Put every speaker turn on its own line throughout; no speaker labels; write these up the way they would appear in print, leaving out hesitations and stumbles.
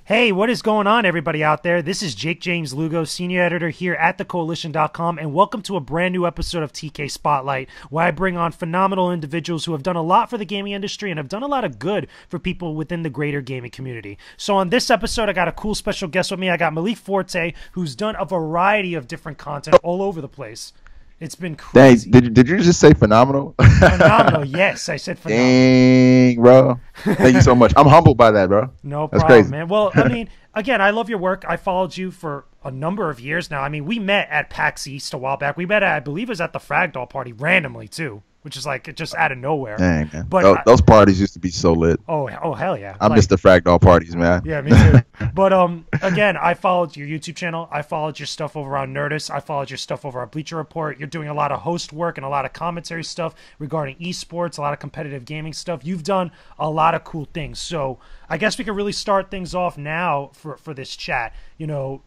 Hey, what is going on, everybody out there? This is Jake James Lugo, senior editor here at thecoalition.com, and welcome to a brand new episode of TK Spotlight, where I bring on phenomenal individuals who have done a lot for the gaming industry and have done a lot of good for people within the greater gaming community. So on this episode, I got a cool special guest with me. I got Malik Forté, who's done a variety of different content all over the place. It's been crazy.
Dang, did you just say phenomenal?
Phenomenal, yes, I said phenomenal.
Dang, bro. Thank you so much. I'm humbled by that, bro.
No
That's
problem,
crazy.
man. Well, I mean, again, I love your work. I followed you for a number of years now. I mean, we met at PAX East a while back. We met at, I believe it was at the Fragdoll party randomly, too, which is like just out of nowhere.
Dang, man.
But
Those parties used to be so lit.
Oh, hell yeah.
I miss the Fragdoll parties, man.
Yeah, me too. But again, I followed your YouTube channel. I followed your stuff over on Nerdist. I followed your stuff over on Bleacher Report. You're doing a lot of host work and a lot of commentary stuff regarding esports, a lot of competitive gaming stuff. You've done a lot of cool things. So I guess we could really start things off now for this chat. You know,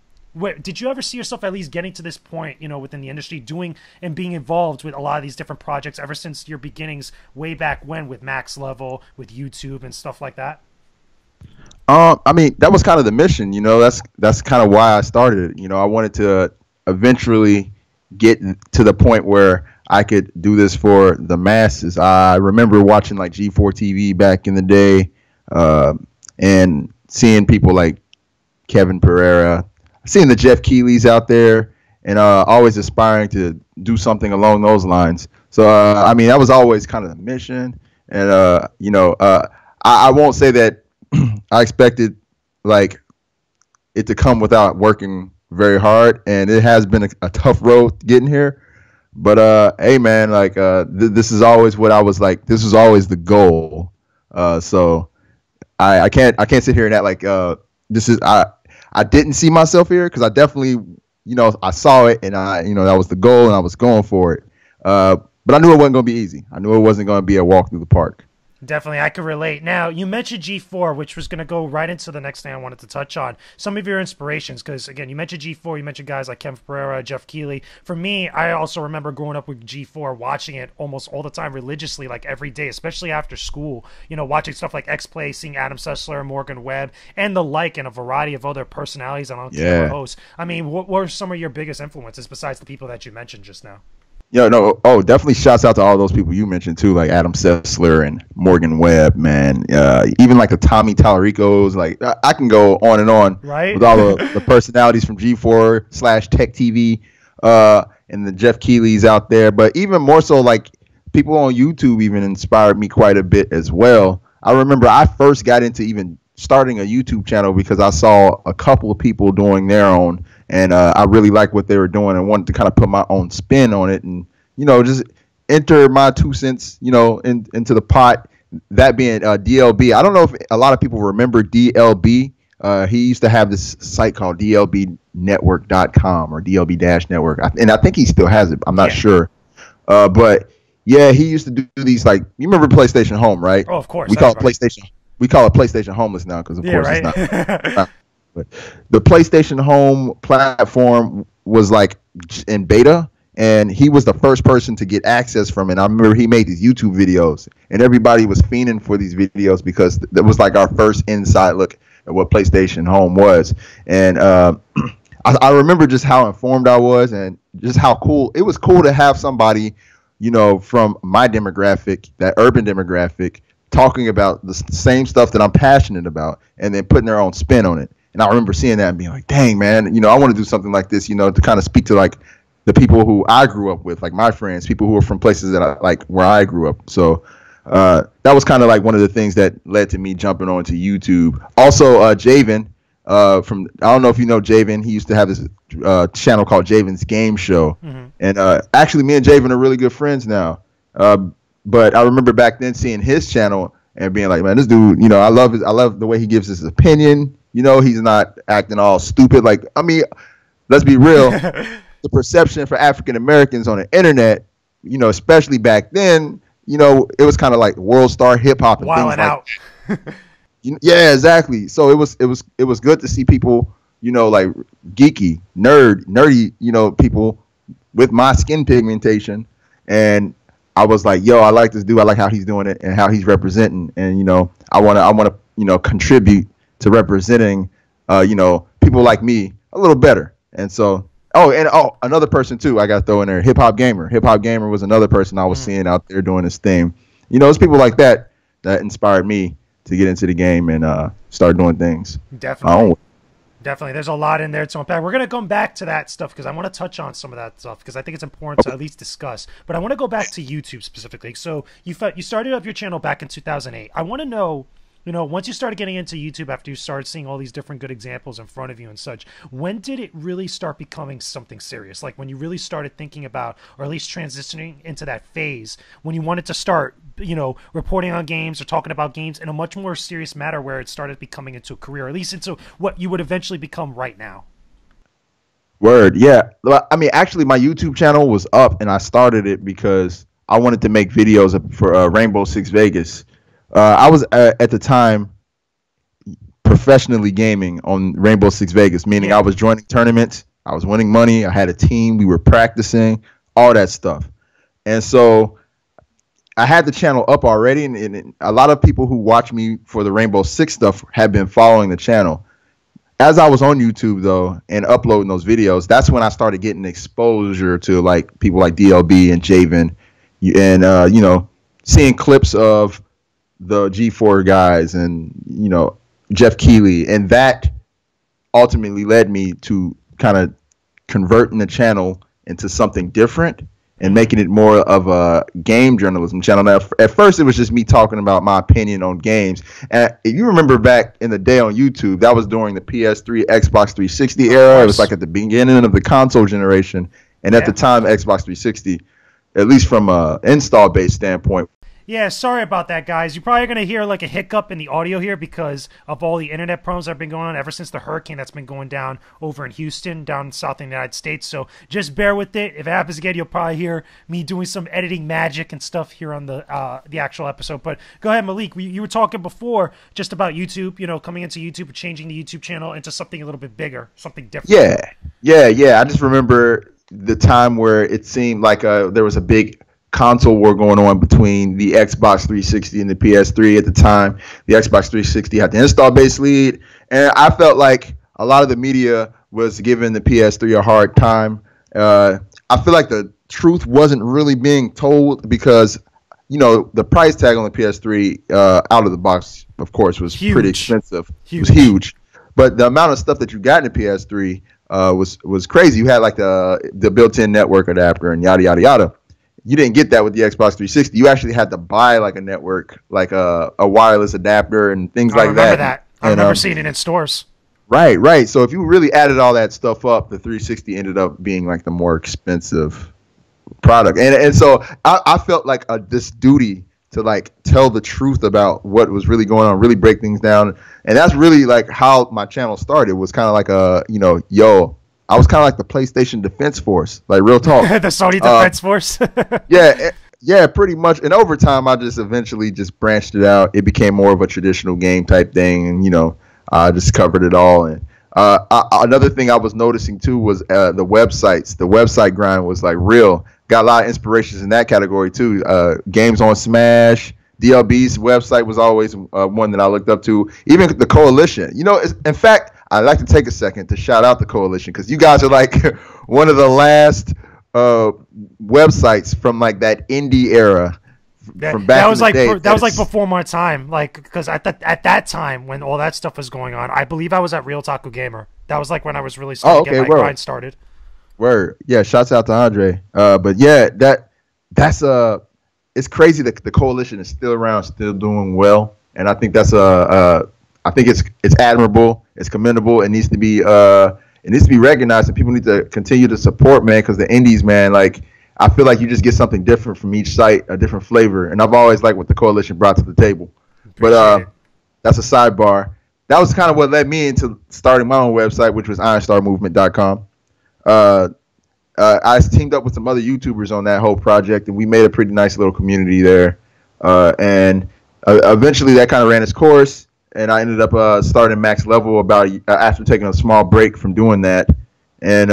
did you ever see yourself at least getting to this point, you know, within the industry, doing and being involved with a lot of these different projects ever since your beginnings way back when with Max Level, with YouTube and stuff like that?
I mean, that was kind of the mission, you know. That's kind of why I started it. You know, I wanted to eventually get to the point where I could do this for the masses. I remember watching like G4 TV back in the day, and seeing people like Kevin Pereira, seeing the Jeff Keighley's out there, and always aspiring to do something along those lines. So, I mean, that was always kind of the mission. And, you know, I won't say that I expected like it to come without working very hard. And it has been a tough road getting here. But, hey, man, like this is always what I was like. This was always the goal. So I can't sit here and act like this is I didn't see myself here, because I definitely, you know, I saw it and that was the goal and I was going for it. But I knew it wasn't going to be easy. I knew it wasn't going to be a walk through the park.
Definitely, I could relate. Now, you mentioned G4, which was going to go right into the next thing I wanted to touch on. Some of your inspirations, because, again, you mentioned G4, you mentioned guys like Kevin Pereira, Jeff Keighley. For me, I also remember growing up with G4, watching it almost all the time religiously, like every day, especially after school. You know, watching stuff like X-Play, seeing Adam Sessler, Morgan Webb, and the like, and a variety of other personalities and hosts. I mean, what were some of your biggest influences besides the people that you mentioned just now?
Definitely shouts out to all those people you mentioned too, like Adam Sessler and Morgan Webb, man. Even like the Tommy Tallaricos, like I can go on and on,
right?
With all the personalities from G4/Tech TV, and the Jeff Keighley's out there. But even more so, like people on YouTube even inspired me quite a bit as well. I remember I first got into even starting a YouTube channel because I saw a couple of people doing their own. And I really liked what they were doing and wanted to kind of put my own spin on it and, you know, just enter my 2 cents, you know, into the pot, that being DLB. I don't know if a lot of people remember DLB. He used to have this site called dlbnetwork.com or DLB-network. And I think he still has it. I'm not sure. But, yeah, he used to do these, like, you remember PlayStation Home, right?
Oh, of course.
We call it PlayStation. We call it PlayStation Homeless now because, of course,
right?
It's not. But the PlayStation Home platform was like in beta, and he was the first person to get access from it. I remember he made these YouTube videos, and everybody was fiending for these videos because that was like our first inside look at what PlayStation Home was. And I remember just how informed I was and just how cool it was. Cool to have somebody, you know, from my demographic, that urban demographic, talking about the same stuff that I'm passionate about, and then putting their own spin on it. And I remember seeing that and being like, dang, man, you know, I want to do something like this, you know, to kind of speak to like the people who I grew up with, like my friends, people who are from places that I like where I grew up. So that was kind of like one of the things that led to me jumping onto YouTube. Also, Javen, from I don't know if you know Javen, he used to have this channel called Javen's Game Show. Mm-hmm. And actually, me and Javen are really good friends now. But I remember back then seeing his channel and being like, man, this dude, you know, I love the way he gives his opinion. You know, he's not acting all stupid. Like, I mean, let's be real. The perception for African Americans on the internet, you know, especially back then, you know, it was kind of like world star hip hop and
Wilding
things
out.
like yeah, exactly. So it was good to see people, you know, like geeky, nerdy, you know, people with my skin pigmentation. And I was like, yo, I like this dude. I like how he's doing it and how he's representing. And, you know, I want to, you know, contribute to representing people like me a little better. And so, another person too, I got to throw in there, Hip Hop Gamer. Hip Hop Gamer was another person I was seeing out there doing this thing. It's people like that inspired me to get into the game and start doing things.
Definitely. Definitely. There's a lot in there to unpack. We're going to come back to that stuff because I want to touch on some of that stuff because I think it's important to at least discuss. But I want to go back to YouTube specifically. So you started up your channel back in 2008. I want to know, once you started getting into YouTube after you started seeing all these different good examples in front of you and such, when did it really start becoming something serious? Like when you really started thinking about, or at least transitioning into that phase, when you wanted to start, reporting on games or talking about games in a much more serious matter where it started becoming into a career, or at least into what you would eventually become right now?
Word, yeah. I mean, actually, my YouTube channel was up, and I started it because I wanted to make videos for Rainbow Six Vegas. I was at the time professionally gaming on Rainbow Six Vegas, meaning I was joining tournaments, I was winning money, I had a team, we were practicing, all that stuff. And so I had the channel up already, and a lot of people who watch me for the Rainbow Six stuff have been following the channel. As I was on YouTube, though, and uploading those videos, that's when I started getting exposure to like people like DLB and Javen, and seeing clips of the G4 guys and Jeff Keighley, and that ultimately led me to kind of converting the channel into something different and making it more of a game journalism channel. Now, at first, it was just me talking about my opinion on games. And if you remember back in the day on YouTube, that was during the PS3, Xbox 360 era. It was like at the beginning of the console generation. And at the time, Xbox 360, at least from an install-based standpoint,
Yeah, sorry about that, guys. You're probably going to hear like a hiccup in the audio here because of all the internet problems that have been going on ever since the hurricane that's been going down over in Houston, down south in the United States. So just bear with it. If it happens again, you'll probably hear me doing some editing magic and stuff here on the actual episode. But go ahead, Malik. You were talking before just about YouTube, coming into YouTube, changing the YouTube channel into something a little bit bigger, something different.
Yeah. I just remember the time where it seemed like there was a big console war going on between the Xbox 360 and the PS3 at the time. The Xbox 360 had the install base lead, and I felt like a lot of the media was giving the PS3 a hard time. I feel like the truth wasn't really being told because, the price tag on the PS3 out of the box, of course, was pretty expensive. It was huge. But the amount of stuff that you got in the PS3 was crazy. You had like the built-in network adapter and yada, yada, yada. You didn't get that with the Xbox 360. You actually had to buy like a network, like a wireless adapter and things like that.
I remember that. I remember seeing it in stores.
Right. So if you really added all that stuff up, the 360 ended up being like the more expensive product. And so I felt like this duty to like tell the truth about what was really going on, really break things down. And that's really like how my channel started, was kind of like I was kind of like the PlayStation Defense Force, like real talk.
The Sony Defense Force.
Yeah, pretty much. And over time, I just eventually just branched it out. It became more of a traditional game type thing, and I just covered it all. And another thing I was noticing too was the websites. The website grind was like real. Got a lot of inspirations in that category too. Games on Smash. DLB's website was always one that I looked up to. Even the Koalition. In fact, I'd like to take a second to shout out the Koalition because you guys are like one of the last websites from like that indie era from back in the day.
That was like before my time, like because at that time when all that stuff was going on, I believe I was at Real Taku Gamer. That was like when I was really starting to get my grind started.
Word, yeah. Shouts out to Andre. But yeah, that's it's crazy that the Koalition is still around, still doing well, and I think that's I think it's admirable, it's commendable. It needs to be recognized, and people need to continue to support, man, because the indies, man, like I feel like you just get something different from each site, a different flavor, and I've always liked what the Koalition brought to the table. But that's a sidebar. That was kind of what led me into starting my own website, which was IronStarMovement.com. I teamed up with some other YouTubers on that whole project, and we made a pretty nice little community there. And eventually that kind of ran its course, and I ended up starting Max Level about after taking a small break from doing that. And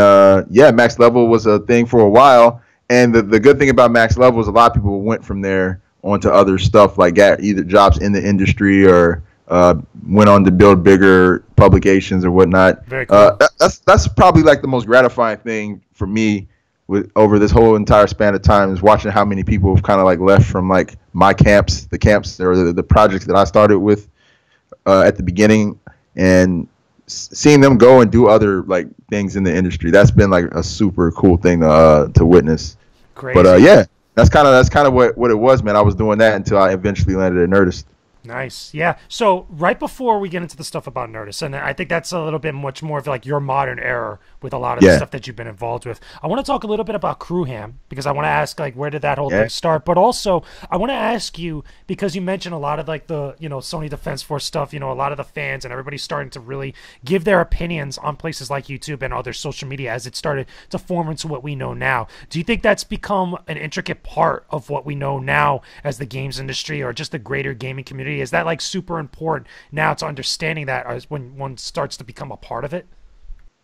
Max Level was a thing for a while. And the good thing about Max Level is a lot of people went from there onto other stuff like either jobs in the industry or went on to build bigger publications or whatnot.
Very cool.
That's probably like the most gratifying thing for me with over this whole entire span of time is watching how many people have kind of like left from like my camps, the camps or the projects that I started with at the beginning, and seeing them go and do other like things in the industry. That's been like a super cool thing to witness.
Crazy.
But yeah, that's kind of what it was, man. I was doing that until I eventually landed at Nerdist.
Nice. Yeah. So right before we get into the stuff about Nerdist, and I think that's a little bit much more of like your modern era with a lot of the stuff that you've been involved with. I want to talk a little bit about Crewham because I want to ask like where did that whole thing start? But also I want to ask you because you mentioned a lot of like the Sony Defense Force stuff. A lot of the fans and everybody's starting to really give their opinions on places like YouTube and other social media as it started to form into what we know now. Do you think that's become an intricate part of what we know now as the games industry or just the greater gaming community? Is that like super important now to understanding that as when one starts to become a part of it?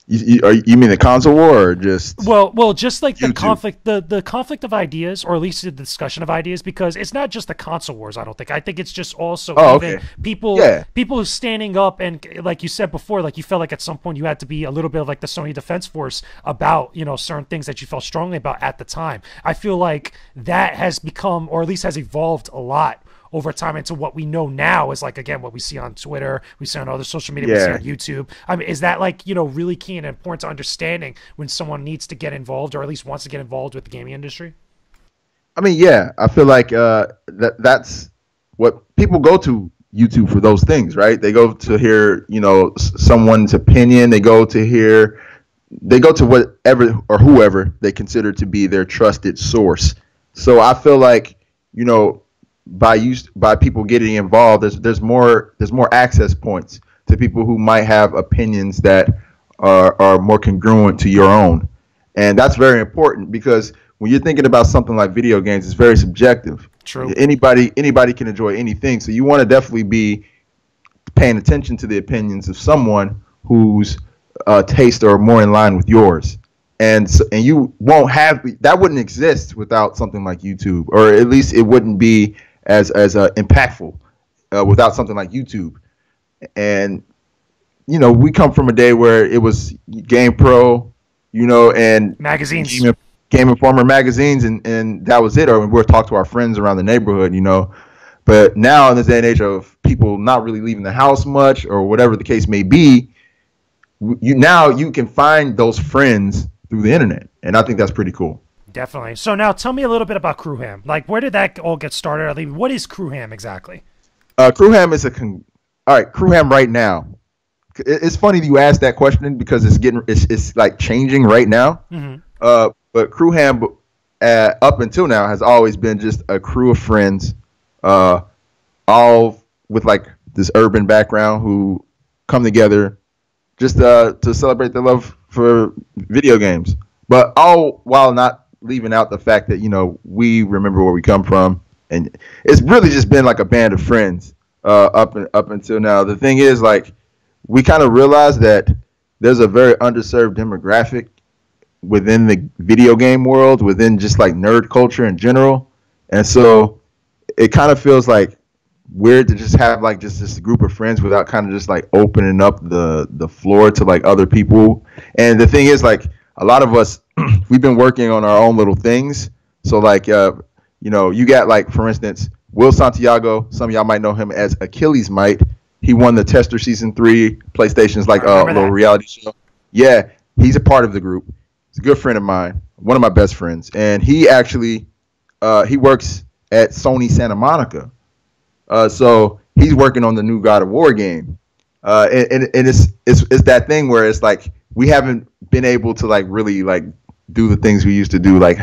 You mean the console war or just
well just like
YouTube?
the conflict of ideas, or at least the discussion of ideas, because it's not just the console wars. I think it's just also people standing up and like you said before, like you felt like at some point you had to be a little bit of like the Sony Defense Force about certain things that you felt strongly about at the time. I feel like that has become, or at least has evolved a lot over time into what we know now is like, again, what we see on Twitter, we see on other social media, we see on YouTube. I mean, is that like, really key and important to understanding when someone needs to get involved or at least wants to get involved with the gaming industry?
I mean, yeah, I feel like that's what people go to YouTube for, those things, right? They go to hear, someone's opinion. They go to whatever or whoever they consider to be their trusted source. So I feel like, by people getting involved, there's more access points to people who might have opinions that are more congruent to your own, and that's very important because when you're thinking about something like video games, it's very subjective.
True.
Anybody can enjoy anything, so you want to definitely be paying attention to the opinions of someone whose tastes are more in line with yours. And you won't have that, wouldn't exist without something like YouTube, or at least it wouldn't be as impactful without something like YouTube. And we come from a day where it was GamePro, and
magazines,
Game Informer magazines, and that was it. Or we'll talk to our friends around the neighborhood, But now in this day and age of people not really leaving the house much, or whatever the case may be, you can find those friends through the internet, and I think that's pretty cool.
Definitely. So now tell me a little bit about Crewham. Like, where did that all get started? I mean, what is Crewham exactly?
Crewham is all right. Crewham right now. It's funny that you asked that question because it's like changing right now.
Mm-hmm.
But Crewham up until now has always been just a crew of friends, all with like this urban background who come together just to celebrate their love for video games, but all while not leaving out the fact that we remember where we come from, and it's really just been like a band of friends up until now. The thing is, like, we kind of realized that there's a very underserved demographic within the video game world, within just like nerd culture in general, and so it kind of feels like weird to just have like just this group of friends without kind of just like opening up the floor to like other people. And the thing is, like, a lot of us we've been working on our own little things. So like you got, like, for instance, Will Santiago. Some of y'all might know him as Achilles Might. He won the Tester Season 3 PlayStation's like little reality show. Yeah, he's a part of the group. He's a good friend of mine, one of my best friends, and he actually he works at Sony Santa Monica. So he's working on the new God of War game, and it's that thing where it's like we haven't been able to like really like do the things we used to do, like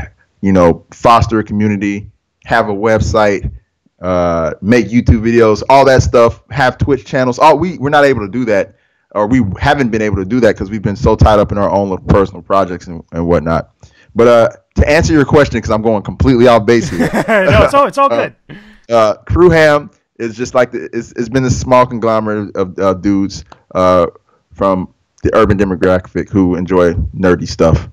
foster a community, have a website, make YouTube videos, all that stuff, have Twitch channels. We're not able to do that, or we haven't been able to do that because we've been so tied up in our own little personal projects and whatnot. But to answer your question, because I'm going completely off base here,
no, it's all good.
Crewham is just like it's been a small conglomerate of dudes from the urban demographic who enjoy nerdy stuff,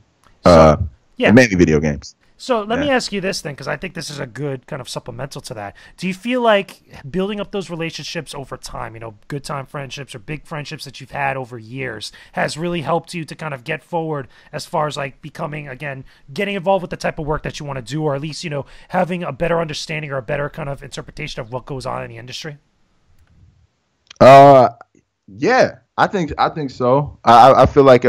and mainly video games.
So let me ask you this then, because I think this is a good kind of supplemental to that. Do you feel like building up those relationships over time, good time friendships or big friendships that you've had over years, has really helped you to kind of get forward as far as like becoming, again, getting involved with the type of work that you want to do, or at least, having a better understanding or a better kind of interpretation of what goes on in the industry?
Yeah, I think so. I feel like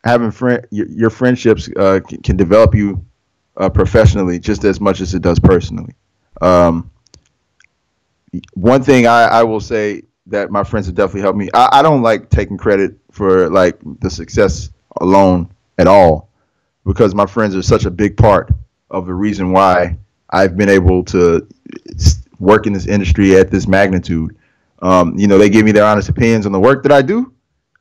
having your friendships can develop you professionally just as much as it does personally. Um, One thing I will say that my friends have definitely helped me. I don't like taking credit for like the success alone at all, because my friends are such a big part of the reason why I've been able to work in this industry at this magnitude. They give me their honest opinions on the work that I do.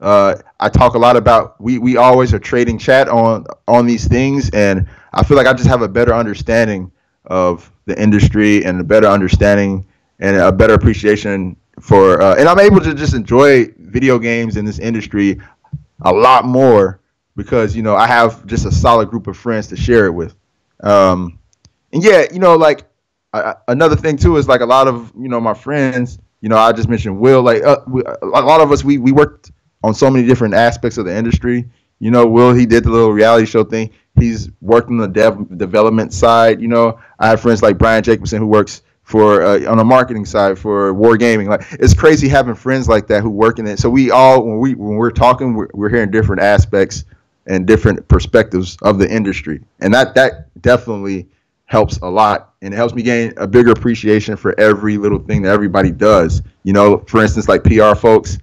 I talk a lot about we always are trading chat on these things, and I feel like I just have a better understanding of the industry and a better understanding and a better appreciation for and I'm able to just enjoy video games in this industry a lot more because I have just a solid group of friends to share it with. And yeah, like another thing too is like a lot of my friends. I just mentioned Will. Like a lot of us, we worked on so many different aspects of the industry. Will, he did the little reality show thing. He's worked on the development side. I have friends like Brian Jacobson who works for on the marketing side for War Gaming. Like it's crazy having friends like that who work in it. So we all when we're talking, we're hearing different aspects and different perspectives of the industry, and that definitely helps a lot, and it helps me gain a bigger appreciation for every little thing that everybody does. For instance, like PR folks,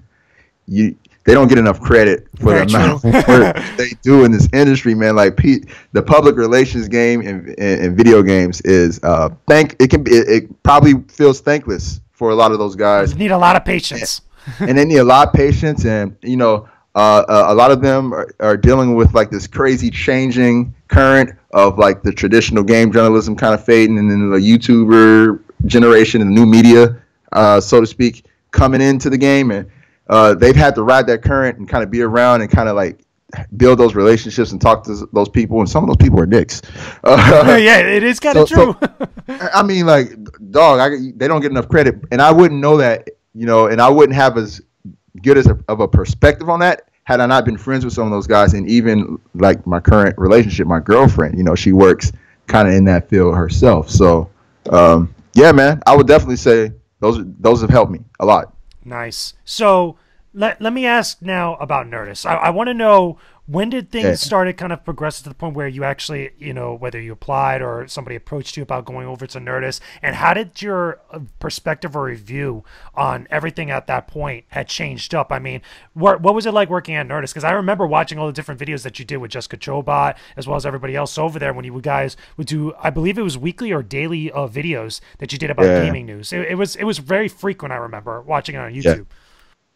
they don't get enough credit for the amount of work they do in this industry, man. Like the public relations game in video games is it probably feels thankless for a lot of those guys.
You need a lot of patience,
and they need a lot of patience, and a lot of them are dealing with like this crazy changing current of like the traditional game journalism kind of fading, and then the YouTuber generation and the new media, so to speak, coming into the game, and they've had to ride that current and kind of be around and kind of like build those relationships and talk to those people, and some of those people are dicks.
Yeah, it is kind of true.
I mean, like, dog, they don't get enough credit, and I wouldn't know that, and I wouldn't have as good of a perspective on that had I not been friends with some of those guys. And even like my current relationship, my girlfriend, she works kind of in that field herself. So, yeah, man, I would definitely say those have helped me a lot.
Nice. So let me ask now about Nerdist. I want to know, when did things started kind of progressing to the point where you actually, whether you applied or somebody approached you about going over to Nerdist, and how did your perspective or review on everything at that point had changed up? I mean, what was it like working at Nerdist? Because I remember watching all the different videos that you did with Jessica Chobot, as well as everybody else over there, when you guys would do, I believe it was weekly or daily videos that you did about gaming news. It was very frequent. I remember watching it on YouTube.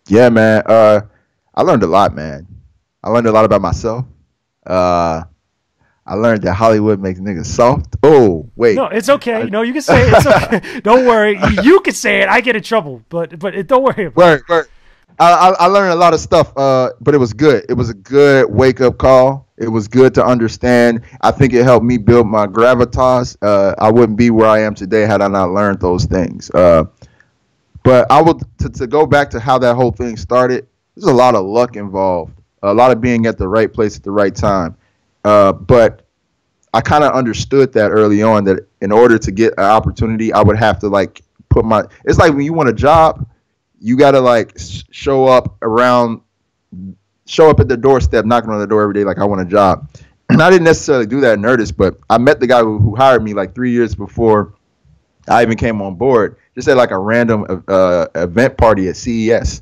Yeah, man. I learned a lot, man. I learned a lot about myself. I learned that Hollywood makes niggas soft. Oh, wait.
No, it's okay. No, you can say it. It's okay. Don't worry. You can say it. I get in trouble, but don't worry about it.
I learned a lot of stuff, but it was good. It was a good wake-up call. It was good to understand. I think it helped me build my gravitas. I wouldn't be where I am today had I not learned those things. But I would to go back to how that whole thing started. There's a lot of luck involved. A lot of being at the right place at the right time. But I kind of understood that early on, that in order to get an opportunity, I would have to like it's like when you want a job, you got to like show up at the doorstep, knocking on the door every day. Like, I want a job. And I didn't necessarily do that in Nerdist, but I met the guy who hired me like 3 years before I even came on board, just at like a random event party at CES.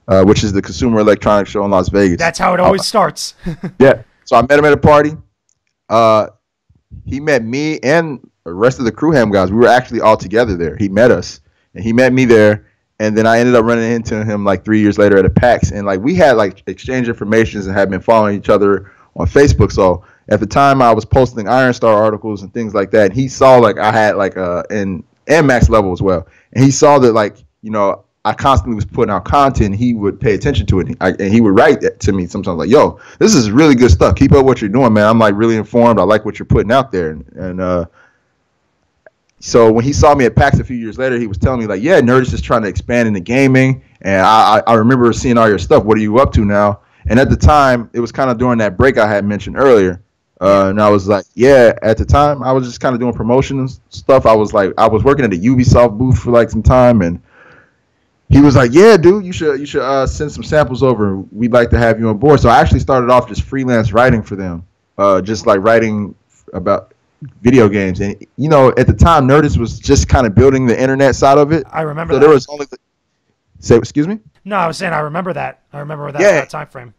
Which is the Consumer Electronics Show in Las Vegas.
That's how it always starts.
Yeah. So I met him at a party. He met me and the rest of the Crewham guys. We were actually all together there. He met us, and he met me there. And then I ended up running into him like 3 years later at a PAX. And like we had like exchange informations and had been following each other on Facebook. So at the time I was posting Iron Star articles and things like that. And he saw like I had like and Max Level as well. And he saw that like, I constantly was putting out content, he would pay attention to it. And he would write that to me sometimes like, yo, this is really good stuff. Keep up what you're doing, man. I'm like really informed. I like what you're putting out there. And so when he saw me at PAX a few years later, he was telling me like, yeah, Nerdist is trying to expand into gaming. And I remember seeing all your stuff. What are you up to now? And at the time, it was kind of during that break I had mentioned earlier. And I was like, yeah, at the time, I was just kind of doing promotion and stuff. I was working at a Ubisoft booth for like some time, and he was like, yeah, dude, you should send some samples over. We'd like to have you on board. So I actually started off just freelance writing for them, just like writing about video games. And, you know, at the time, Nerdist was just kind of building the internet side of it.
I remember
so
that.
There was only say, excuse me?
No, I was saying I remember that. I remember that time frame.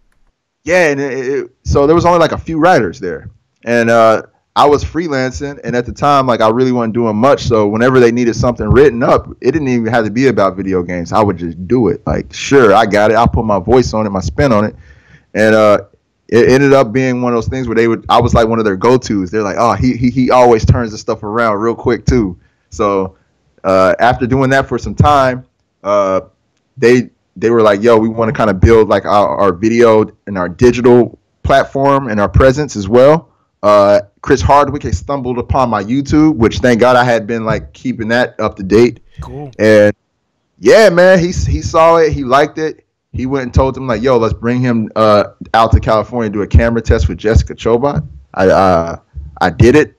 Yeah, and so there was only like a few writers there. And I was freelancing, and at the time, like I really wasn't doing much. So whenever they needed something written up, it didn't even have to be about video games. I would just do it. Like, sure, I got it. I'll put my voice on it, my spin on it. And it ended up being one of those things where I was like one of their go-tos. They're like, oh, he always turns the stuff around real quick too. So after doing that for some time, they were like, yo, we want to kind of build like our video and our digital platform and our presence as well. Chris Hardwick had stumbled upon my YouTube, which thank God I had been like keeping that up to date.
Cool.
And yeah, man, he saw it. He liked it. He went and told them like, yo, let's bring him out to California and do a camera test with Jessica Chobot. I did it,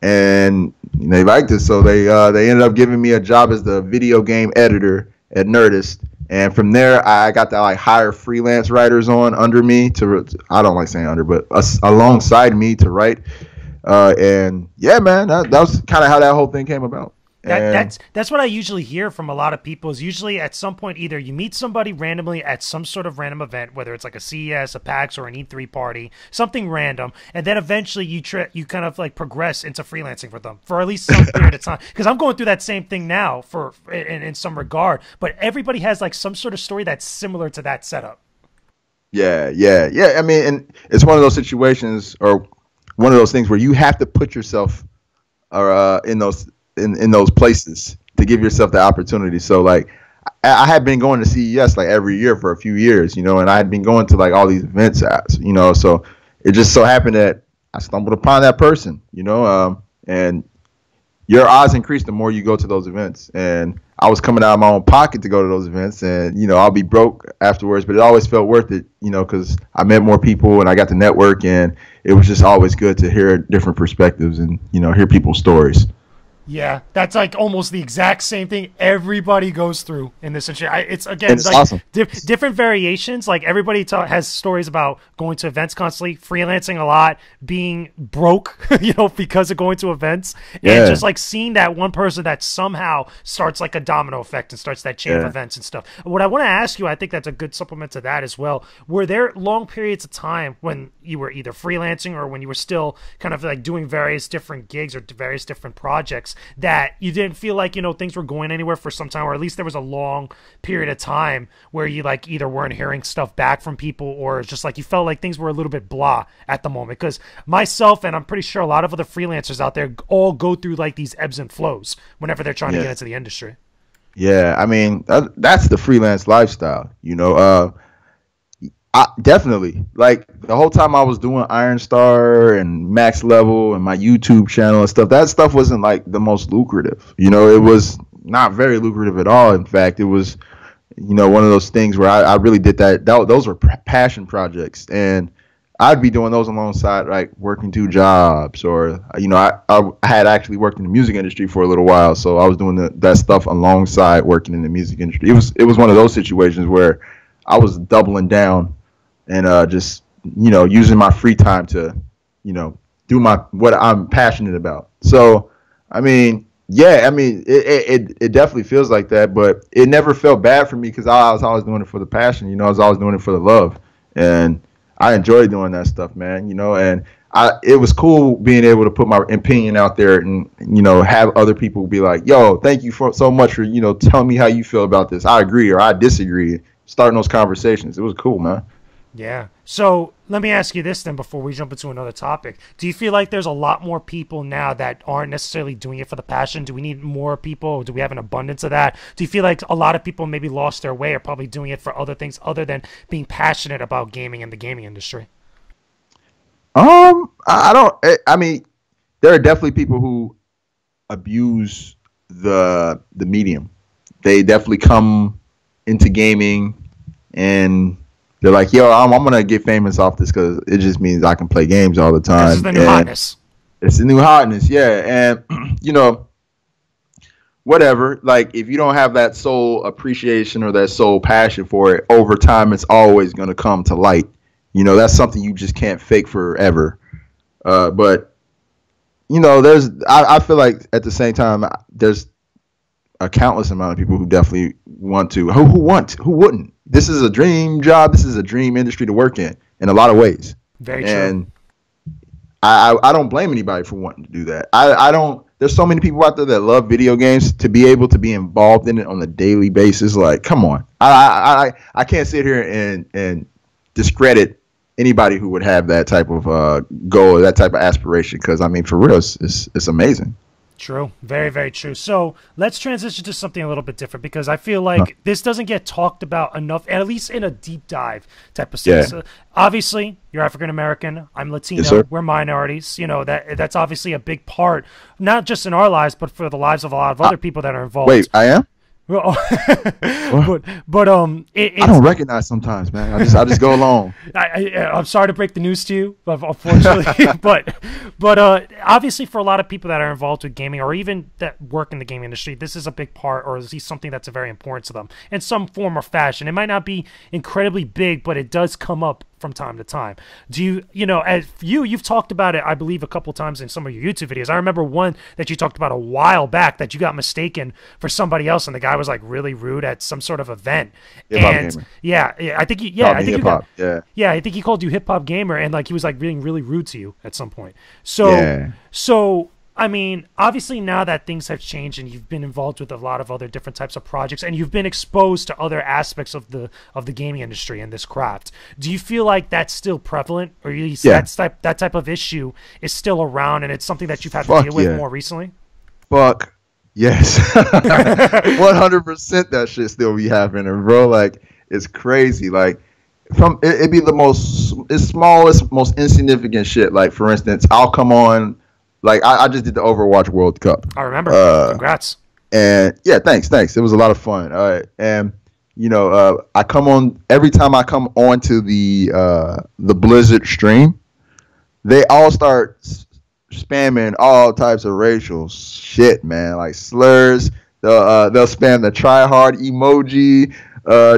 and they liked it. So they ended up giving me a job as the video game editor at Nerdist. And from there, I got to like hire freelance writers on under me I don't like saying under, but alongside me to write. And yeah, man, that was kind of how that whole thing came about.
That's what I usually hear from a lot of people is usually at some point either you meet somebody randomly at some sort of random event, whether it's like a CES, a PAX, or an E3 party, something random, and then eventually you kind of like progress into freelancing for them for at least some period of time. Because I'm going through that same thing now in some regard, but everybody has like some sort of story that's similar to that setup.
Yeah. I mean, and it's one of those situations or one of those things where you have to put yourself in those places to give yourself the opportunity. So like I had been going to CES like every year for a few years, you know, and I had been going to like all these events, you know, so it just so happened that I stumbled upon that person, you know, and your odds increase the more you go to those events. And I was coming out of my own pocket to go to those events, and, you know, I'll be broke afterwards, but it always felt worth it, you know, because I met more people and I got to network, and it was just always good to hear different perspectives and, you know, hear people's stories.
Yeah, that's like almost the exact same thing everybody goes through in this industry. It's like
awesome.
Different variations. Like everybody has stories about going to events constantly, freelancing a lot, being broke, you know, because of going to events, and just like seeing that one person that somehow starts like a domino effect and starts that chain of events and stuff. What I want to ask you, I think that's a good supplement to that as well. Were there long periods of time when you were either freelancing or when you were still kind of like doing various different gigs or various different projects that you didn't feel like, you know, things were going anywhere for some time, or at least there was a long period of time where you like either weren't hearing stuff back from people or it's just like you felt like things were a little bit blah at the moment? Because myself and I'm pretty sure a lot of other freelancers out there all go through like these ebbs and flows whenever they're trying to get into the industry.
Yeah, I mean, that's the freelance lifestyle, you know. Definitely, like the whole time I was doing Iron Star and Max Level and my YouTube channel and stuff, that stuff wasn't like the most lucrative. You know, it was not very lucrative at all. In fact, it was, you know, one of those things where I really did that. Those were passion projects, and I'd be doing those alongside like working 2 jobs, or, you know, I had actually worked in the music industry for a little while, so I was doing that stuff alongside working in the music industry. It was one of those situations where I was doubling down and just, you know, using my free time to, you know, do what I'm passionate about. So, I mean, yeah, I mean, it definitely feels like that, but it never felt bad for me because I was always doing it for the passion. You know, I was always doing it for the love, and I enjoyed doing that stuff, man. You know, and it was cool being able to put my opinion out there and, you know, have other people be like, yo, thank you so much for, you know, telling me how you feel about this. I agree or I disagree. Starting those conversations, it was cool, man.
Yeah. So let me ask you this then before we jump into another topic. Do you feel like there's a lot more people now that aren't necessarily doing it for the passion? Do we need more people? Do we have an abundance of that? Do you feel like a lot of people maybe lost their way or probably doing it for other things other than being passionate about gaming and the gaming industry?
I don't. I mean, there are definitely people who abuse the medium. They definitely come into gaming and they're like, "Yo, I'm gonna get famous off this because it just means I can play games all the
This is
time."
the new
And
hotness.
it's the new hotness, yeah. And you know, whatever. Like, if you don't have that soul appreciation or that soul passion for it, over time, it's always gonna come to light. You know, that's something you just can't fake forever. But you know, I feel like at the same time, there's a countless amount of people who definitely want to, who wouldn't. This is a dream job. This is a dream industry to work in a lot of ways.
Very true.
And I don't blame anybody for wanting to do that. I don't. There's so many people out there that love video games, to be able to be involved in it on a daily basis. Like, come on. I can't sit here and discredit anybody who would have that type of goal, or that type of aspiration, because I mean, for real, it's amazing.
True. Very, very true. So let's transition to something a little bit different because I feel like this doesn't get talked about enough, at least in a deep dive type of sense.
Yeah.
Obviously, you're African American. I'm Latino.
Yes, sir.
We're minorities. You know, that's obviously a big part, not just in our lives, but for the lives of a lot of other people that are involved.
Wait, I am?
Well,
What?
but
I don't recognize sometimes, man. I just go along.
I'm sorry to break the news to you, but unfortunately, but obviously for a lot of people that are involved with gaming or even that work in the gaming industry, this is a big part, or at least something that's very important to them in some form or fashion. It might not be incredibly big, but it does come up from time to time. Do you know, as you've talked about it, I believe, a couple times in some of your YouTube videos. I remember one that you talked about a while back that you got mistaken for somebody else, and the guy was like really rude at some sort of event.
Hip-hop
And
gamer.
yeah, I think I think he called you hip hop gamer, and like he was like being really rude to you at some point. So
Yeah.
so I mean, obviously now that things have changed and you've been involved with a lot of other different types of projects and you've been exposed to other aspects of the gaming industry and this craft, do you feel like that's still prevalent, or at least
Yeah.
that type of issue is still around and it's something that you've had to
Fuck
deal with
yeah.
more recently?
Fuck yes. 100% that shit still be happening, bro. Like, it's crazy. Like, it'd be it's smallest, most insignificant shit. Like, for instance, I'll come on, like, I just did the Overwatch World Cup.
I remember. Congrats.
And yeah, thanks. It was a lot of fun. And you know, I come on every time I come onto the Blizzard stream, they all start spamming all types of racial shit, man, like slurs. They'll spam the try hard emoji,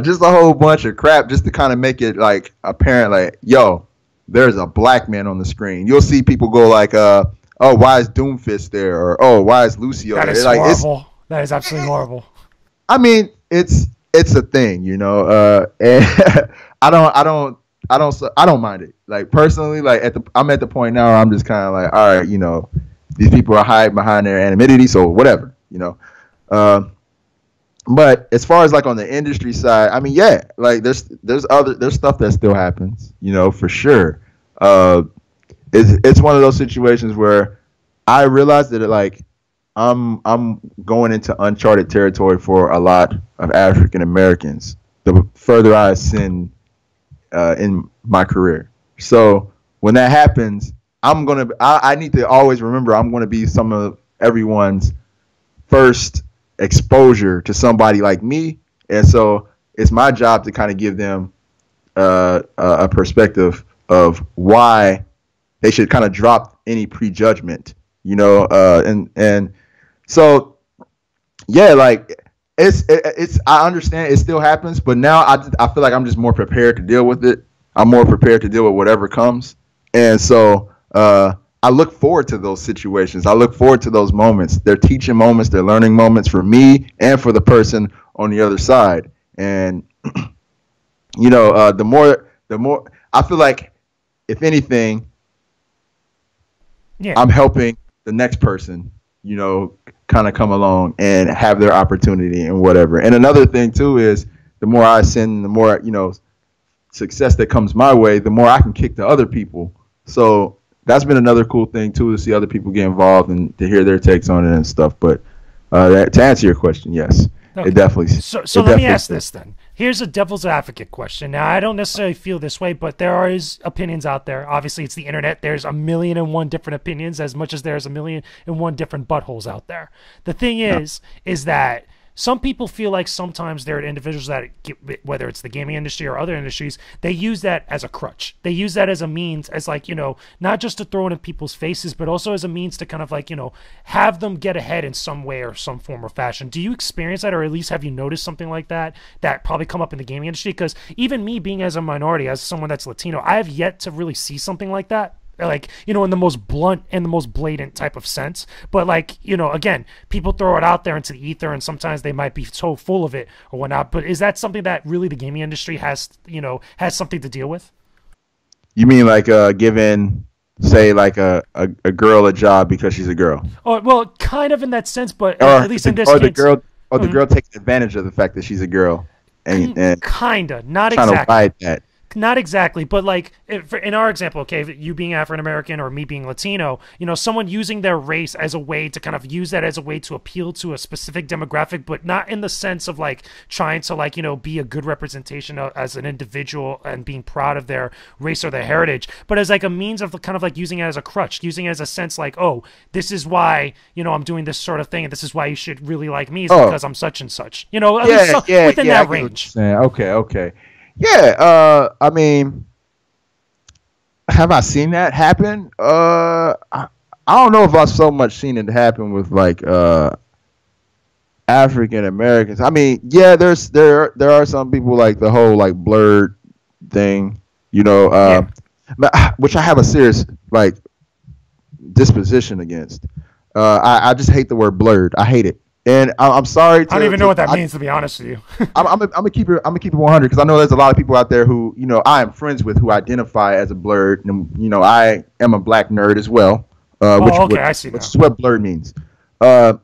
just a whole bunch of crap, just to kind of make it like apparent, like, yo, there's a black man on the screen. You'll see people go like, oh, why is Doomfist there? Or, oh, why is Lucio
That
there?
is
Like,
horrible. That is absolutely horrible.
I mean, it's a thing, you know. And I don't mind it. Like, personally, like I'm at the point now where I'm just kind of like, all right, you know, these people are hiding behind their anonymity, so whatever, you know. But as far as like on the industry side, I mean, yeah, like there's stuff that still happens, you know, for sure. It's one of those situations where I realized that I'm going into uncharted territory for a lot of African Americans. The further I ascend in my career, so when that happens, I need to always remember I'm gonna be some of everyone's first exposure to somebody like me, and so it's my job to kind of give them a perspective of why they should kind of drop any prejudgment, you know, and so yeah, like it's I understand it still happens, but now I feel like I'm just more prepared to deal with it. I'm more prepared to deal with whatever comes, and so I look forward to those situations. I look forward to those moments. They're teaching moments, they're learning moments for me and for the person on the other side. And you know, the more I feel like, if anything,
Yeah.
I'm helping the next person, you know, kind of come along and have their opportunity and whatever. And another thing too is the more I send, the more, you know, success that comes my way, the more I can kick to other people. So that's been another cool thing too, to see other people get involved and to hear their takes on it and stuff. But to answer your question, yes,
Okay.
it definitely.
So let me ask this then. Here's a devil's advocate question. Now, I don't necessarily feel this way, but there is opinions out there. Obviously, it's the internet. There's 1,000,001 different opinions, as much as there's 1,000,001 different buttholes out there. The thing is that some people feel like sometimes there are individuals that, whether it's the gaming industry or other industries, they use that as a crutch. They use that as a means, as like, not just to throw it in people's faces, but also as a means to kind of like, have them get ahead in some way or some form or fashion. Do you experience that, or at least have you noticed something like that probably come up in the gaming industry? Because even me being as a minority, as someone that's Latino, I have yet to really see something like that. Like, in the most blunt and the most blatant type of sense. But like, again, people throw it out there into the ether, and sometimes they might be so full of it or whatnot. But is that something that really the gaming industry has something to deal with?
You mean like giving, say, like a girl a job because she's a girl?
Oh, well, kind of in that sense, but at least in this case,
the girl taking advantage of the fact that she's a girl, and
kinda, not
trying
exactly.
to ride that.
Not exactly, but like in our example, okay, you being African American or me being Latino, someone using their race as a way to kind of use that as a way to appeal to a specific demographic, but not in the sense of like trying to like, be a good representation as an individual and being proud of their race or their heritage, but as like a means of kind of like using it as a crutch, using it as a sense like, oh, this is why, I'm doing this sort of thing, and this is why you should really like me, is because I'm such and such, within that range.
Okay. Yeah, I mean, have I seen that happen? I don't know if I've so much seen it happen with like African Americans. I mean, yeah, there are some people like the whole like blurred thing, which I have a serious like disposition against. I just hate the word blurred. I hate it. And I'm sorry.
I don't even know what that means, to be honest with you.
I'm gonna keep it 100, because I know there's a lot of people out there who I am friends with who identify as a blurred, and I am a black nerd as well.
I see now.
Which is what blurred means. And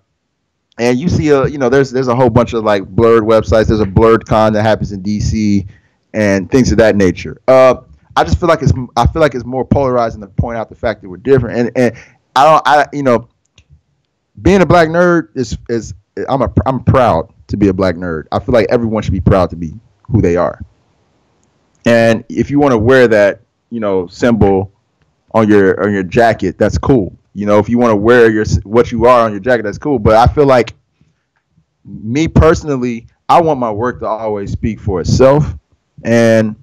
you see there's a whole bunch of like blurred websites. There's a blurred con that happens in DC and things of that nature. I just feel like it's more polarizing to point out the fact that we're different. And being a black nerd is I'm proud to be a black nerd. I feel like everyone should be proud to be who they are. And if you want to wear that, symbol on your jacket, that's cool. If you want to wear what you are on your jacket, that's cool. But I feel like, me personally, I want my work to always speak for itself. And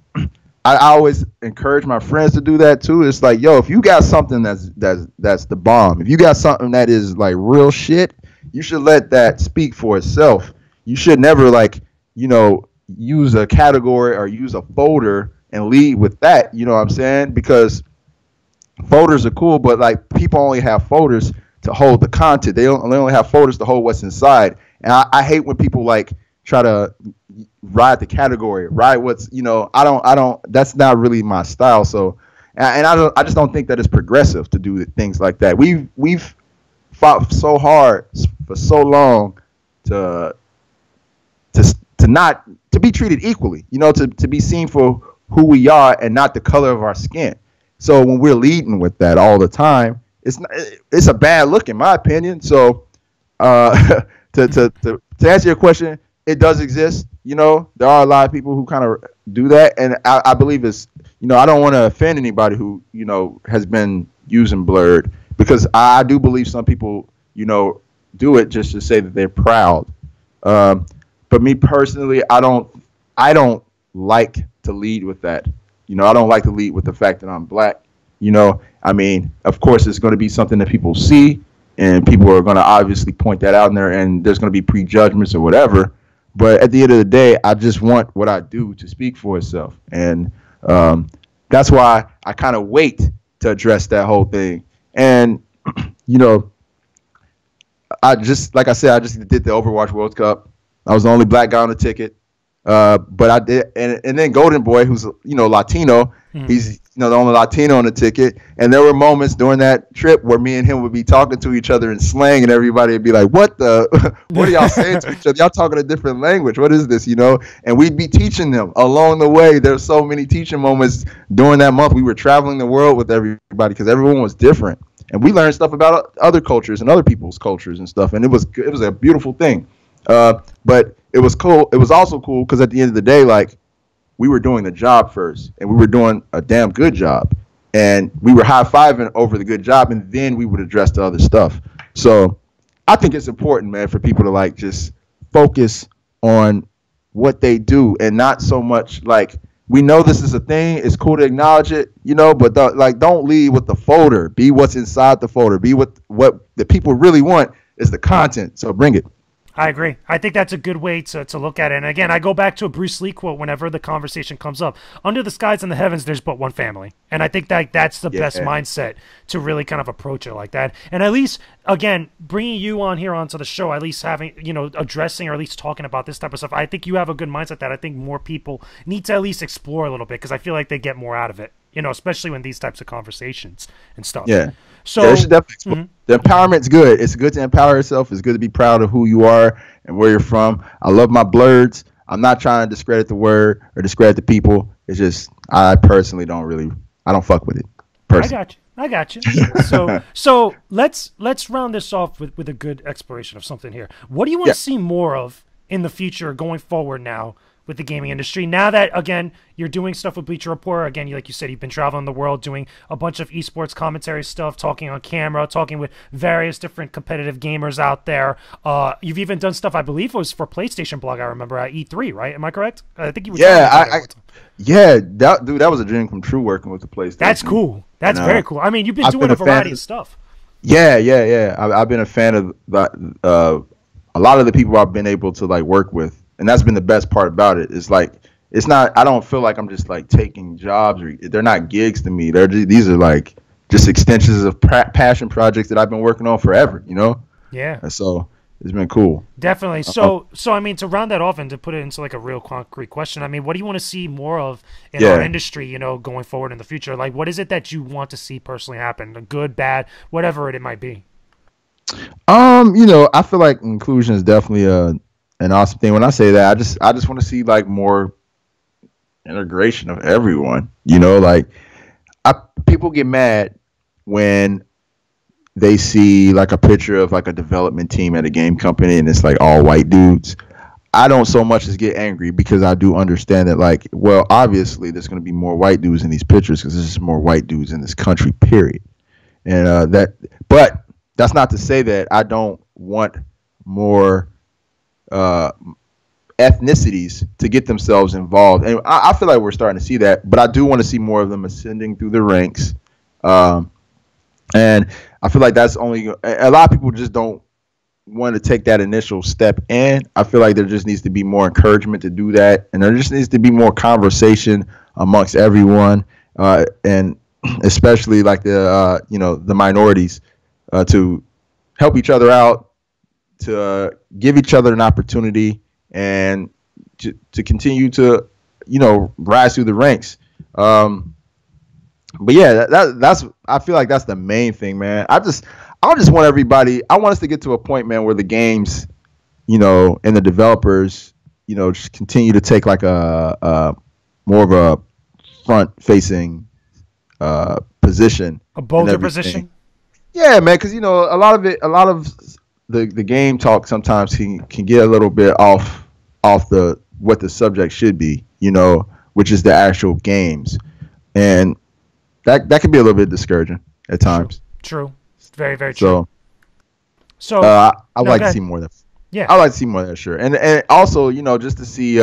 I always encourage my friends to do that too. It's like, yo, if you got something that's the bomb, if you got something that is like real shit, you should let that speak for itself. You should never like, use a category or use a folder and lead with that. You know what I'm saying? Because folders are cool, but like people only have folders to hold the content. They only have folders to hold what's inside. And I hate when people like try to ride the category, ride what's, I don't, that's not really my style. So, and I just don't think that it's progressive to do things like that. We've fought so hard for so long to be treated equally, to be seen for who we are and not the color of our skin. So when we're leading with that all the time, it's a bad look in my opinion. So, to answer your question, it does exist. There are a lot of people who kind of do that. And I believe it's, I don't want to offend anybody who, has been using blurred, because I do believe some people, do it just to say that they're proud. But me personally, I don't like to lead with that. I don't like to lead with the fact that I'm black. I mean, of course, it's going to be something that people see, and people are going to obviously point that out in there, and there's going to be prejudgments or whatever. But at the end of the day, I just want what I do to speak for itself. And that's why I kind of wait to address that whole thing. And, I just did the Overwatch World Cup. I was the only black guy on the ticket. But I did. And then Golden Boy, who's, Latino, he's the only Latino on the ticket. And there were moments during that trip where me and him would be talking to each other in slang, and everybody would be like, what are y'all saying to each other? Y'all talking a different language. What is this, And we'd be teaching them along the way. There's so many teaching moments during that month. We were traveling the world with everybody because everyone was different. And we learned stuff about other cultures and other people's cultures and stuff. And it was a beautiful thing. But it was cool. It was also cool because at the end of the day, like, we were doing the job first, and we were doing a damn good job, and we were high-fiving over the good job, and then we would address the other stuff. So I think it's important, man, for people to like just focus on what they do and not so much like, we know this is a thing. It's cool to acknowledge it, but don't lead with the folder. Be what's inside the folder. Be what the people really want is the content. So bring it.
I agree. I think that's a good way to look at it. And again, I go back to a Bruce Lee quote whenever the conversation comes up. Under the skies and the heavens, there's but one family. And I think that's the best mindset to really kind of approach it like that. And at least, again, bringing you on here onto the show, at least having, addressing or at least talking about this type of stuff, I think you have a good mindset that I think more people need to at least explore a little bit because I feel like they get more out of it, especially when these types of conversations and stuff.
Yeah.
So
they should definitely the empowerment's good. It's good to empower yourself. It's good to be proud of who you are and where you're from. I love my blurs. I'm not trying to discredit the word or discredit the people. It's just I personally I don't fuck with it. Personally.
I got you. So let's round this off with a good exploration of something here. What do you want to see more of in the future going forward now with the gaming industry? Now that, again, you're doing stuff with Bleacher Report, again, like you said, you've been traveling the world doing a bunch of esports commentary stuff, talking on camera, talking with various different competitive gamers out there. You've even done stuff, I believe, was for PlayStation Blog, I remember, at E3, right? Am I correct? I think you were
that was a dream come true working with the PlayStation.
That's cool. That's very cool. I mean, you've been doing a variety of stuff.
Yeah. I've been a fan of a lot of the people I've been able to like work with. And that's been the best part about it. It's like, I don't feel like I'm just like taking jobs. They're not gigs to me. These are like just extensions of passion projects that I've been working on forever, Yeah. And so it's been cool.
Definitely. So I mean, to round that off and to put it into like a real concrete question, I mean, what do you want to see more of in our industry, going forward in the future? Like, what is it that you want to see personally happen? Good, bad, whatever it might be.
I feel like inclusion is definitely an awesome thing. When I say that, I just want to see like more integration of everyone. People get mad when they see like a picture of like a development team at a game company and it's like all white dudes. I don't so much as get angry because I do understand that, like, well, obviously there's going to be more white dudes in these pictures because there's just more white dudes in this country, period. And but that's not to say that I don't want more ethnicities to get themselves involved, and I feel like we're starting to see that, but I do want to see more of them ascending through the ranks, and I feel like that's only a lot of people just don't want to take that initial step in. I feel like there just needs to be more encouragement to do that, and there just needs to be more conversation amongst everyone, and especially like the minorities, to help each other out, to give each other an opportunity, and to continue to, rise through the ranks. But yeah, that's I feel like that's the main thing, man. I just want everybody. I want us to get to a point, man, where the games, and the developers, just continue to take like a more of a front-facing position,
a bolder position.
Yeah, man, because a lot of the game talk sometimes can get a little bit off what the subject should be, which is the actual games, and that can be a little bit discouraging at times.
True. Very, very true. So
I like to see more of that. Yeah, I like to see more of that, sure, and also just to see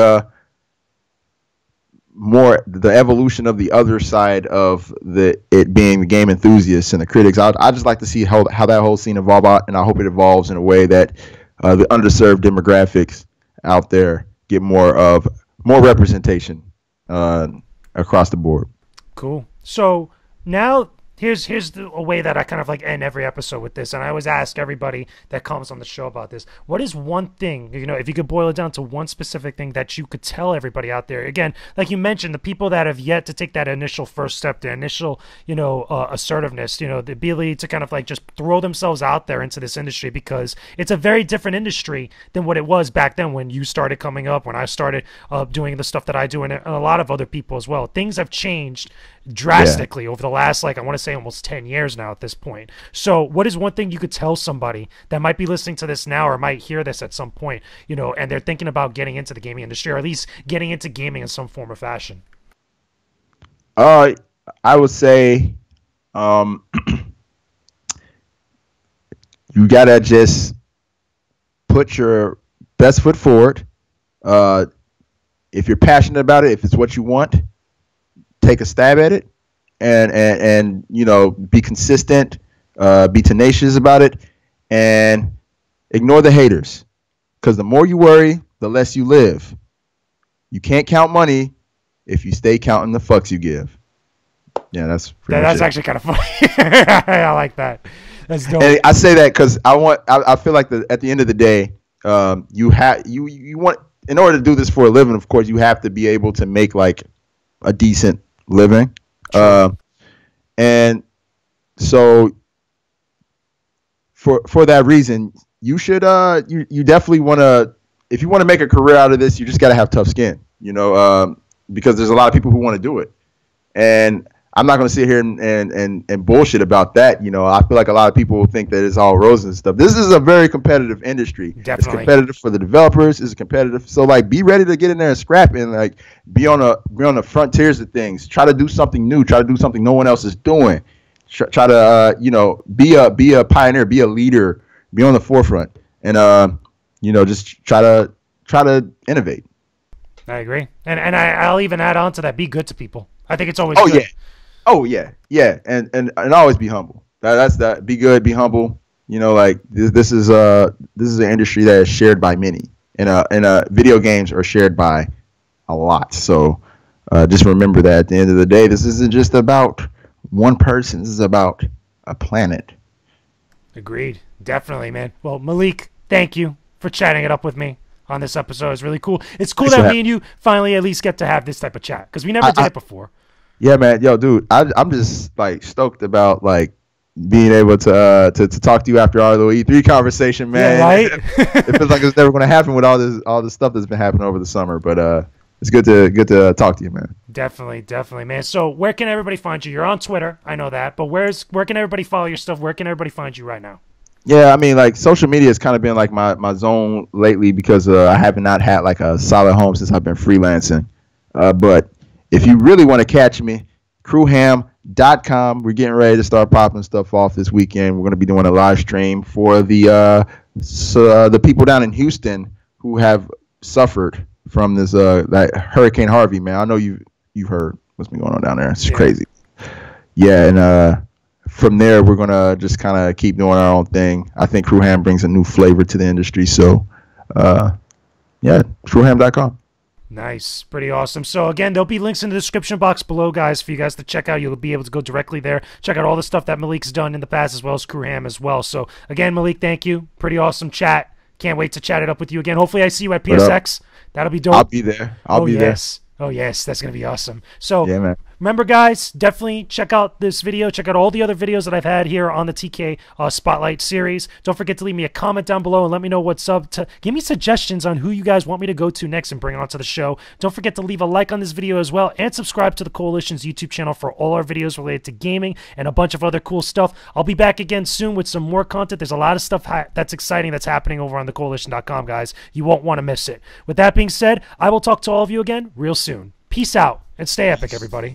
more the evolution of the other side of it being the game enthusiasts and the critics. I just like to see how that whole scene evolve out, and I hope it evolves in a way that the underserved demographics out there get more representation across the board.
Cool. So now here's a way that I kind of like end every episode with this, and I always ask everybody that comes on the show about this. What is one thing, you know, if you could boil it down to one specific thing that you could tell everybody out there? Again, like you mentioned, the people that have yet to take that initial first step, the initial, you know, assertiveness, you know, the ability to kind of like just throw themselves out there into this industry, because it's a very different industry than what it was back then when you started coming up, when I started doing the stuff that I do, and a lot of other people as well. Things have changed drastically over the last, like, I want to say almost 10 years now at this point. So what is one thing you could tell somebody that might be listening to this now or might hear this at some point, you know, and they're thinking about getting into the gaming industry, or at least getting into gaming in some form or fashion?
I would say you gotta just put your best foot forward. If you're passionate about it, if it's what you want, take a stab at it, and you know, be consistent, be tenacious about it, and ignore the haters. Because the more you worry, the less you live. You can't count money if you stay counting the fucks you give. Yeah, that's
actually kind of funny. I like that. That's dope.
And I say that because I feel like at the end of the day, you want, in order to do this for a living, of course, you have to be able to make like a decent living. And so for that reason, you should you definitely want to, if you want to make a career out of this, you just got to have tough skin, you know, because there's a lot of people who want to do it. And I'm not going to sit here and bullshit about that. You know, I feel like a lot of people think that it's all roses and stuff. This is a very competitive industry.
Definitely.
It's competitive for the developers. It's competitive. So like, be ready to get in there and scrap and like be on the frontiers of things. Try to do something new. Try to do something no one else is doing. Try to you know, be a pioneer, be a leader, be on the forefront, and you know, just try to innovate.
I agree, and I'll even add on to that: be good to people. I think it's always
good.
Yeah.
Oh yeah, and always be humble. That's that. Be good, be humble. You know, like this is an industry that is shared by many, and video games are shared by a lot. So just remember that at the end of the day, this isn't just about one person. This is about a planet.
Agreed. Definitely, man. Well, Malik, thank you for chatting it up with me on this episode. It's really cool. It's cool that me and you finally at least get to have this type of chat, because we never did it before. Yeah, man.
Yo, dude, I'm just like stoked about like being able to talk to you after our little E3 conversation, man.
Yeah, right?
It feels like it's never going to happen with all this stuff that's been happening over the summer, but it's good to talk to you, man.
Definitely, man. So where can everybody find you? You're on Twitter, I know that, but where can everybody follow your stuff? Where can everybody find you right now?
Yeah, I mean, like, social media has kind of been like my zone lately, because I have not had like a solid home since I've been freelancing. But if you really want to catch me, crewham.com. We're getting ready to start popping stuff off this weekend. We're going to be doing a live stream for the people down in Houston who have suffered from this that Hurricane Harvey, man. I know you've heard what's been going on down there. It's crazy. Yeah, and from there we're gonna just kind of keep doing our own thing. I think Crewham brings a new flavor to the industry. So, yeah, crewham.com.
Nice. Pretty awesome. So again, there'll be links in the description box below, guys, for you guys to check out. You'll be able to go directly there, check out all the stuff that Malik's done in the past, as well as Crewham as well. So again, Malik, thank you. Pretty awesome chat. Can't wait to chat it up with you again. Hopefully I see you at PSX. That'll be dope.
I'll be there. I'll be there.
Oh, yes. That's going to be awesome. So,
yeah, man.
Remember, guys, definitely check out this video. Check out all the other videos that I've had here on the TK Spotlight series. Don't forget to leave me a comment down below and let me know what's up. Give me suggestions on who you guys want me to go to next and bring onto the show. Don't forget to leave a like on this video as well, and subscribe to the Koalition's YouTube channel for all our videos related to gaming and a bunch of other cool stuff. I'll be back again soon with some more content. There's a lot of stuff that's exciting that's happening over on thecoalition.com, guys. You won't want to miss it. With that being said, I will talk to all of you again real soon. Peace out, and stay epic, everybody.